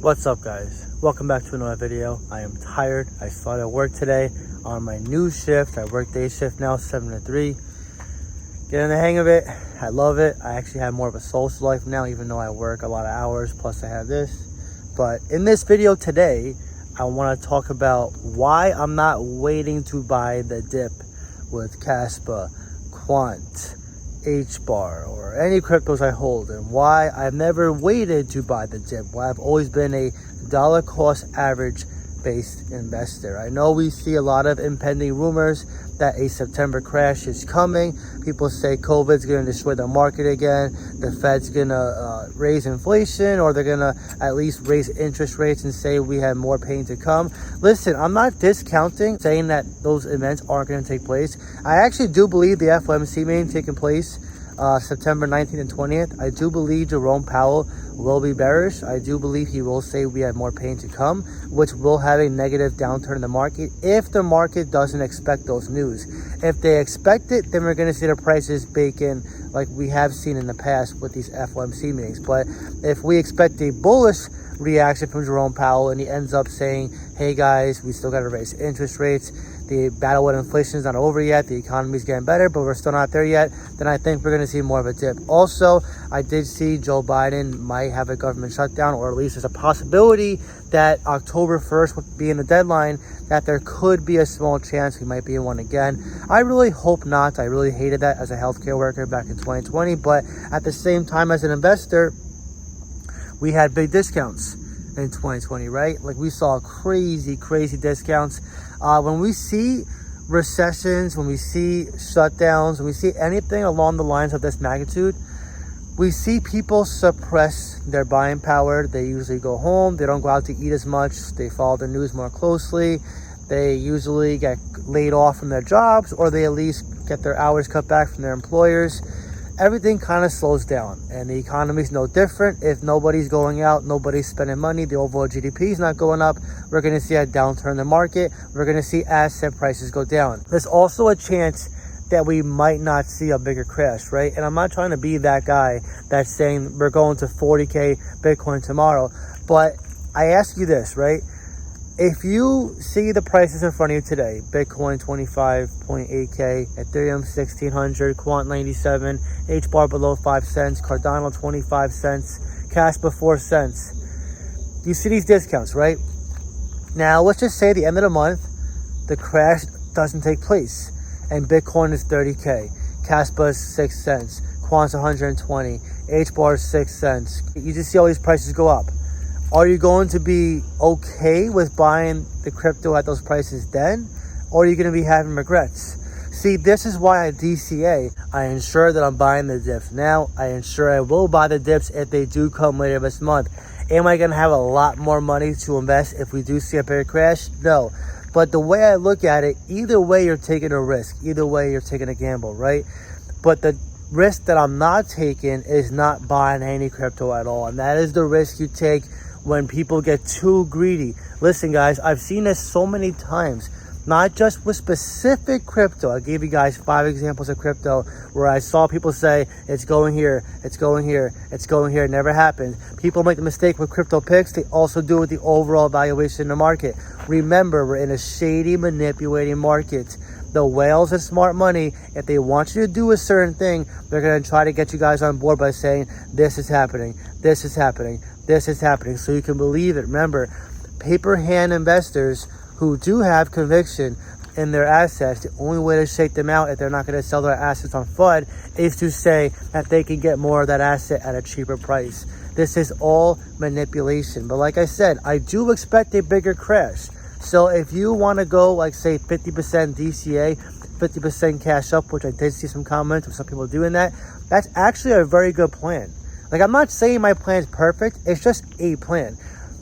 What's up, guys? Welcome back to another video. I am tired. I started work today on my new shift. I work day shift now, 7 to 3. Getting the hang of it. I love it. I actually have more of a social life now, even though I work a lot of hours, plus I have this. But in this video today, I want to talk about why I'm not waiting to buy the dip with Kaspa, Quant, HBAR, or any cryptos I hold, and why I've never waited to buy the dip, why I've always been a dollar cost average based investor. I know we see a lot of impending rumors that a September crash is coming. People say COVID's going to destroy the market again, the Fed's going to raise inflation, or they're going to at least raise interest rates and say we have more pain to come. Listen, I'm not discounting saying that those events aren't going to take place. I actually do believe the FOMC meeting taking place September 19th and 20th. I do believe Jerome Powell will be bearish. I do believe he will say we have more pain to come, which will have a negative downturn in the market if the market doesn't expect those news. If they expect it, then we're going to see the prices bake in like we have seen in the past with these FOMC meetings. But if we expect a bullish reaction from Jerome Powell and he ends up saying, hey guys, we still got to raise interest rates, the battle with inflation is not over yet, the economy's getting better, but we're still not there yet, then I think we're going to see more of a dip. Also, I did see Joe Biden might have a government shutdown, or at least there's a possibility that October 1st being the deadline, that there could be a small chance we might be in one again. I really hope not. I really hated that as a healthcare worker back in 2020, but at the same time as an investor, we had big discounts in 2020, right? Like we saw crazy discounts. When we see recessions, when we see shutdowns, when we see anything along the lines of this magnitude, we see people suppress their buying power. They usually go home. They don't go out to eat as much. They follow the news more closely. They usually get laid off from their jobs, or they at least get their hours cut back from their employers. Everything kind of slows down, and the economy is no different. If nobody's going out, nobody's spending money, the overall GDP is not going up, we're going to see a downturn in the market. We're going to see asset prices go down. There's also a chance that we might not see a bigger crash, right? And I'm not trying to be that guy that's saying we're going to 40K Bitcoin tomorrow, but I ask you this, right? If you see the prices in front of you today, Bitcoin 25.8K, Ethereum 1600, Quant 97, HBAR below 5 cents, Cardano 25 cents, Kaspa 4 cents. You see these discounts, right? Now, let's just say at the end of the month, the crash doesn't take place, and Bitcoin is 30K, Kaspa is 6 cents, Quant's 120, HBAR is 6 cents. You just see all these prices go up. Are you going to be okay with buying the crypto at those prices then? Or are you going to be having regrets? See, this is why at DCA, I ensure that I'm buying the dips now. I ensure I will buy the dips if they do come later this month. Am I going to have a lot more money to invest if we do see a bigger crash? No. But the way I look at it, either way you're taking a risk. Either way you're taking a gamble, right? But the risk that I'm not taking is not buying any crypto at all. And that is the risk you take when people get too greedy. Listen, guys, I've seen this so many times, not just with specific crypto. I gave you guys 5 examples of crypto where I saw people say, it's going here, it's going here, it's going here. It never happened. People make the mistake with crypto picks. They also do with the overall valuation in the market. Remember, we're in a shady, manipulating market. The whales of smart money, if they want you to do a certain thing, they're going to try to get you guys on board by saying, this is happening, this is happening, this is happening, so you can believe it. Remember, paper hand investors who do have conviction in their assets, the only way to shake them out if they're not going to sell their assets on FUD is to say that they can get more of that asset at a cheaper price. This is all manipulation. But like I said, I do expect a bigger crash. So if you want to go, like, say, 50% DCA, 50% cash up, which I did see some comments of some people doing that, that's actually a very good plan. Like, I'm not saying my plan is perfect. It's just a plan.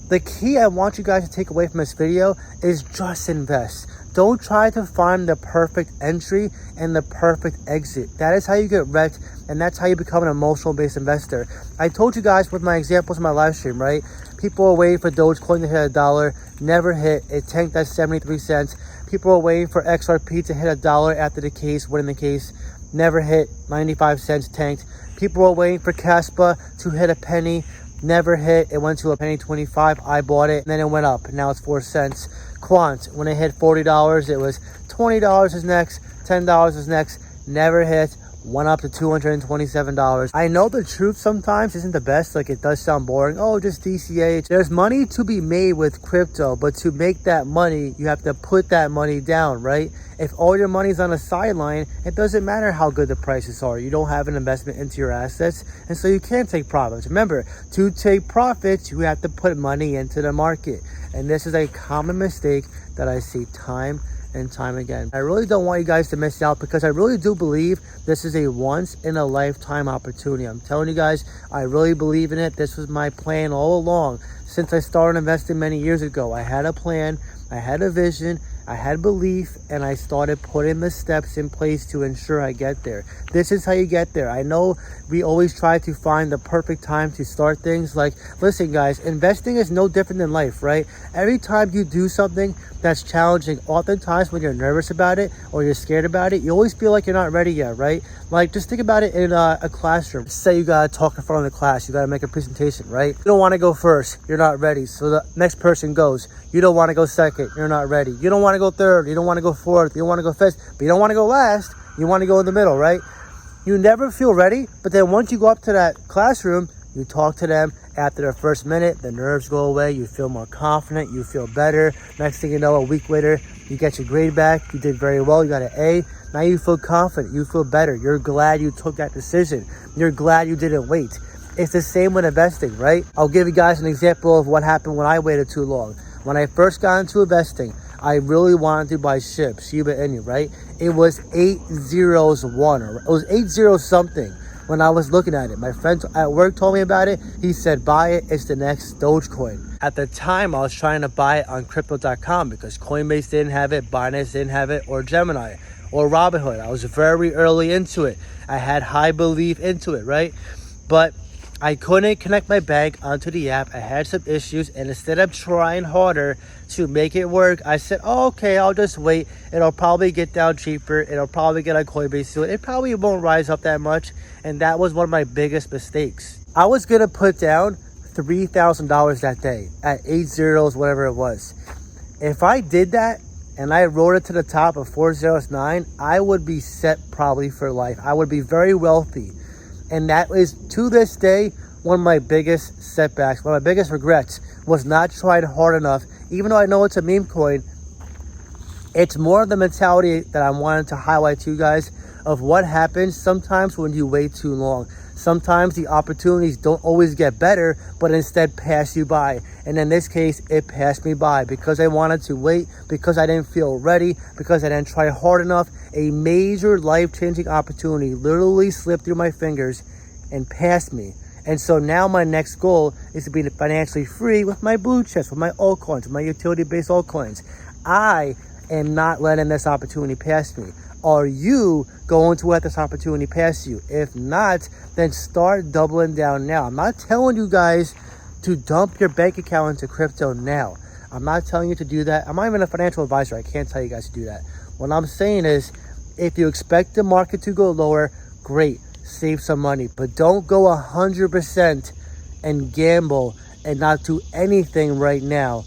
The key I want you guys to take away from this video is just invest. Don't try to find the perfect entry and the perfect exit. That is how you get wrecked, and that's how you become an emotional-based investor. I told you guys with my examples in my live stream, right? People are waiting for Dogecoin to hit $1, never hit. It tanked at 73 cents. People are waiting for XRP to hit $1 after the case, winning the case, never hit. 95 cents, tanked. People are waiting for Kaspa to hit a penny. never hit. It went to a penny 25. I bought it, and then it went up. Now it's 4 cents. Quant, when it hit $40, it was $20 is next, $10 is next. Never hit. Went up to $227. I know the truth sometimes isn't the best. Like, it does sound boring. Oh, just DCH. There's money to be made with crypto, but to make that money, you have to put that money down, right? If all your money's on the sideline, it doesn't matter how good the prices are. You don't have an investment into your assets, and so you can't take profits. Remember, to take profits, you have to put money into the market. And this is a common mistake that I see time and time again. I really don't want you guys to miss out, because I really do believe this is a once in a lifetime opportunity. I'm telling you guys, I really believe in it. This was my plan all along since I started investing many years ago. I had a plan, I had a vision, I had belief, and I started putting the steps in place to ensure I get there. This is how you get there. I know we always try to find the perfect time to start things. Like, listen guys, investing is no different than life, right? Every time you do something that's challenging, oftentimes when you're nervous about it or you're scared about it, you always feel like you're not ready yet, right? Like, just think about it in a classroom. Say you gotta talk in front of the class, you gotta make a presentation, right? You don't wanna go first, you're not ready, so the next person goes. You don't wanna go second, you're not ready. You don't wanna go third, you don't wanna go fourth, you don't wanna go fifth, but you don't wanna go last, you wanna go in the middle, right? You never feel ready, but then once you go up to that classroom, you talk to them. After the first minute, the nerves go away, you feel more confident, you feel better. Next thing you know, a week later, you get your grade back, you did very well, you got an A. Now you feel confident, you feel better, you're glad you took that decision, you're glad you didn't wait. It's the same with investing, right? I'll give you guys an example of what happened when I waited too long. When I first got into investing, I really wanted to buy SHIB, Shiba Inu, right? It was 801, or it was 80 something when I was looking at it. My friend at work told me about it. He said, buy it, it's the next Dogecoin. At the time, I was trying to buy it on Crypto.com because Coinbase didn't have it, Binance didn't have it, or Gemini, or Robinhood. I was very early into it. I had high belief into it, right? But I couldn't connect my bank onto the app. I had some issues, and instead of trying harder to make it work, I said, oh, okay, I'll just wait. It'll probably get down cheaper. It'll probably get on Coinbase soon. It probably won't rise up that much. And that was one of my biggest mistakes. I was going to put down $3,000 that day at 8 zeros, whatever it was. If I did that and I rode it to the top of 409, I would be set probably for life. I would be very wealthy. And that is, to this day, one of my biggest setbacks, one of my biggest regrets was not trying hard enough. Even though I know it's a meme coin, it's more of the mentality that I wanted to highlight to you guys of what happens sometimes when you wait too long. Sometimes the opportunities don't always get better, but instead pass you by. And in this case, it passed me by because I wanted to wait, because I didn't feel ready, because I didn't try hard enough. A major life-changing opportunity literally slipped through my fingers and passed me. And so now my next goal is to be financially free with my blue chips, with my altcoins, with my utility-based altcoins. I am not letting this opportunity pass me. Are you going to let this opportunity pass you? If not, then start doubling down now. I'm not telling you guys to dump your bank account into crypto now. I'm not telling you to do that. I'm not even a financial advisor. I can't tell you guys to do that. What I'm saying is, if you expect the market to go lower, great, save some money. But don't go 100% and gamble and not do anything right now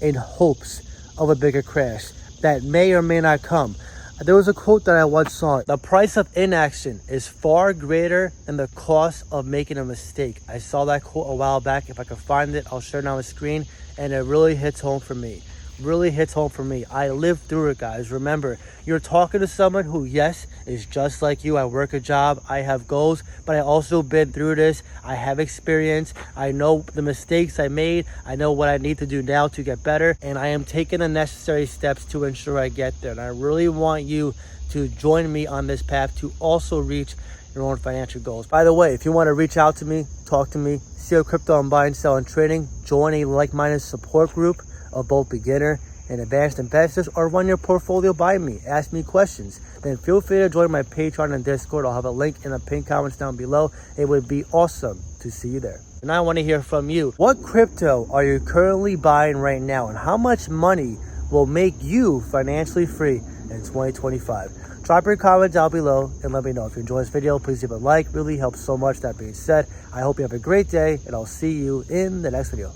in hopes of a bigger crash that may or may not come. There was a quote that I once saw. The price of inaction is far greater than the cost of making a mistake. I saw that quote a while back. If I could find it, I'll share it on the screen. And it really hits home for me. Really hits home for me. I lived through it, guys. Remember, you're talking to someone who, yes, is just like you. I work a job. I have goals. But I also been through this. I have experience. I know the mistakes I made. I know what I need to do now to get better. And I am taking the necessary steps to ensure I get there. And I really want you to join me on this path to also reach your own financial goals. By the way, if you want to reach out to me, talk to me, see how crypto I'm buying, selling, trading, join a like-minded support group of both beginner and advanced investors, or run your portfolio by me. Ask me questions. Then feel free to join my Patreon and Discord. I'll have a link in the pinned comments down below. It would be awesome to see you there. And I want to hear from you. What crypto are you currently buying right now, and how much money will make you financially free in 2025? Drop your comment down below and let me know. If you enjoyed this video, please leave a like. Really helps so much. That being said, I hope you have a great day, and I'll see you in the next video.